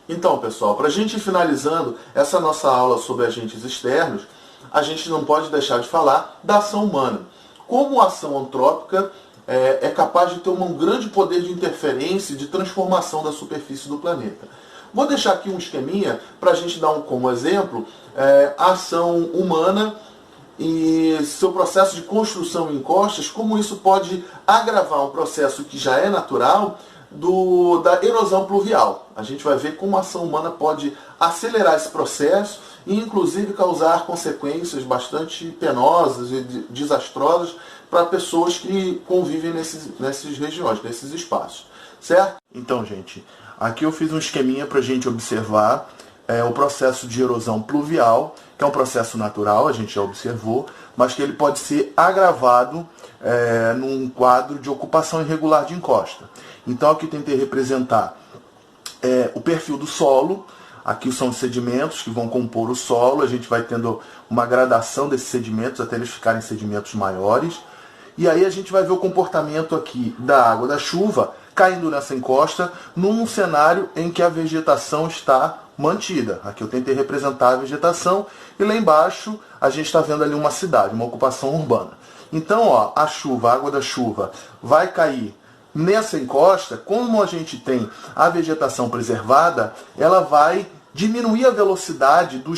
Então, pessoal, para a gente ir finalizando essa nossa aula sobre agentes externos, a gente não pode deixar de falar da ação humana. Como a ação antrópica é capaz de ter um grande poder de interferência e de transformação da superfície do planeta. Vou deixar aqui um esqueminha para a gente dar como exemplo a ação humana e seu processo de construção em encostas, como isso pode agravar um processo que já é natural da erosão pluvial. A gente vai ver como a ação humana pode acelerar esse processo e inclusive causar consequências bastante penosas e desastrosas para pessoas que convivem nessas regiões, nesses espaços. Certo? Então, gente, aqui eu fiz um esqueminha para a gente observar o processo de erosão pluvial, que é um processo natural, a gente já observou, mas que ele pode ser agravado num quadro de ocupação irregular de encosta. Então aqui tentei representar o perfil do solo. Aqui são os sedimentos que vão compor o solo. A gente vai tendo uma gradação desses sedimentos até eles ficarem sedimentos maiores. E aí a gente vai ver o comportamento aqui da água da chuva caindo nessa encosta num cenário em que a vegetação está mantida. Aqui eu tentei representar a vegetação e lá embaixo a gente está vendo ali uma cidade, uma ocupação urbana. Então, ó, a água da chuva vai cair nessa encosta. Como a gente tem a vegetação preservada, ela vai diminuir a velocidade do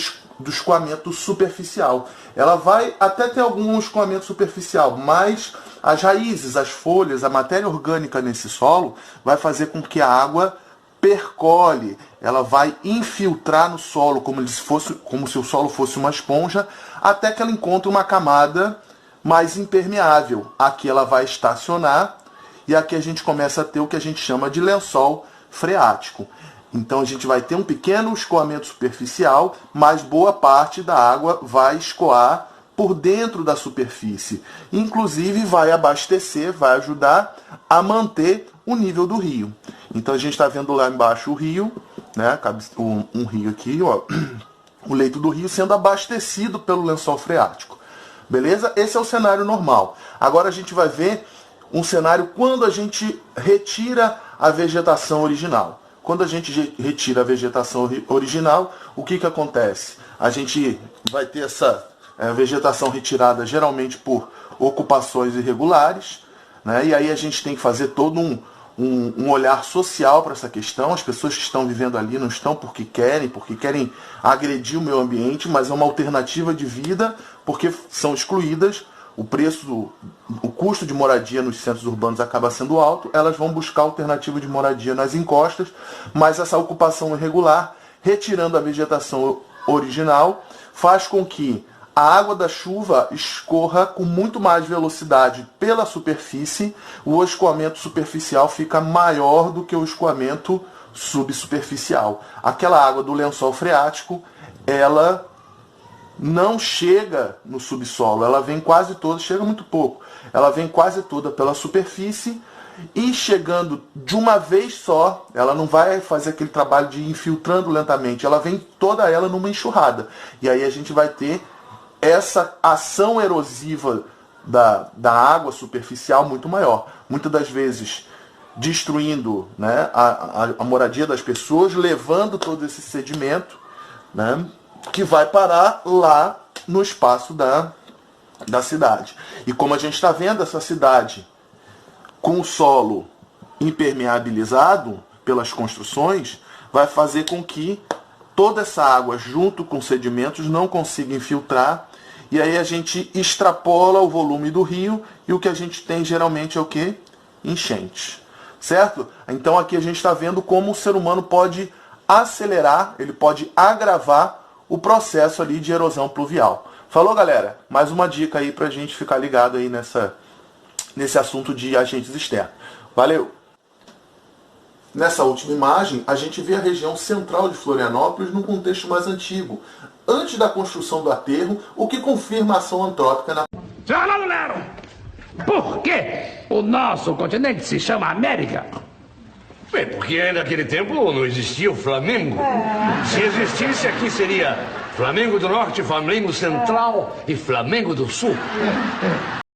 escoamento superficial. Ela vai até ter algum escoamento superficial, mas as raízes, as folhas, a matéria orgânica nesse solo vai fazer com que a água percole, ela vai infiltrar no solo como se o solo fosse uma esponja, até que ela encontre uma camada mais impermeável. Aqui ela vai estacionar e aqui a gente começa a ter o que a gente chama de lençol freático. Então a gente vai ter um pequeno escoamento superficial, mas boa parte da água vai escoar por dentro da superfície. Inclusive vai abastecer, vai ajudar a manter o nível do rio. Então a gente está vendo lá embaixo o rio, né? Um rio aqui, ó, o leito do rio sendo abastecido pelo lençol freático. Beleza? Esse é o cenário normal. Agora a gente vai ver um cenário quando a gente retira a vegetação original. Quando a gente retira a vegetação original, o que acontece? A gente vai ter essa vegetação retirada geralmente por ocupações irregulares, né? E aí a gente tem que fazer todo um olhar social para essa questão. As pessoas que estão vivendo ali não estão porque querem agredir o meio ambiente, mas é uma alternativa de vida, porque são excluídas. O custo de moradia nos centros urbanos acaba sendo alto, elas vão buscar alternativa de moradia nas encostas, mas essa ocupação irregular, retirando a vegetação original, faz com que a água da chuva escorra com muito mais velocidade pela superfície. O escoamento superficial fica maior do que o escoamento subsuperficial. Aquela água do lençol freático, ela não chega no subsolo, ela vem quase toda, chega muito pouco, ela vem quase toda pela superfície e chegando de uma vez só, ela não vai fazer aquele trabalho de ir infiltrando lentamente, ela vem toda ela numa enxurrada. E aí a gente vai ter essa ação erosiva da água superficial muito maior. Muitas das vezes destruindo, né, a moradia das pessoas, levando todo esse sedimento, né, que vai parar lá no espaço da cidade. E como a gente está vendo, essa cidade com o solo impermeabilizado pelas construções, vai fazer com que toda essa água, junto com sedimentos, não consiga infiltrar, e aí a gente extrapola o volume do rio, e o que a gente tem geralmente é o quê? Enchente. Certo? Então aqui a gente está vendo como o ser humano pode acelerar, ele pode agravar o processo ali de erosão pluvial. Falou, galera? Mais uma dica aí pra gente ficar ligado aí nesse assunto de agentes externos. Valeu! Nessa última imagem, a gente vê a região central de Florianópolis num contexto mais antigo, antes da construção do aterro, o que confirma a ação antrópica na... Fernando Nero! Por que o nosso continente se chama América? Bem, porque naquele tempo não existia o Flamengo. Se existisse, aqui seria Flamengo do Norte, Flamengo Central e Flamengo do Sul.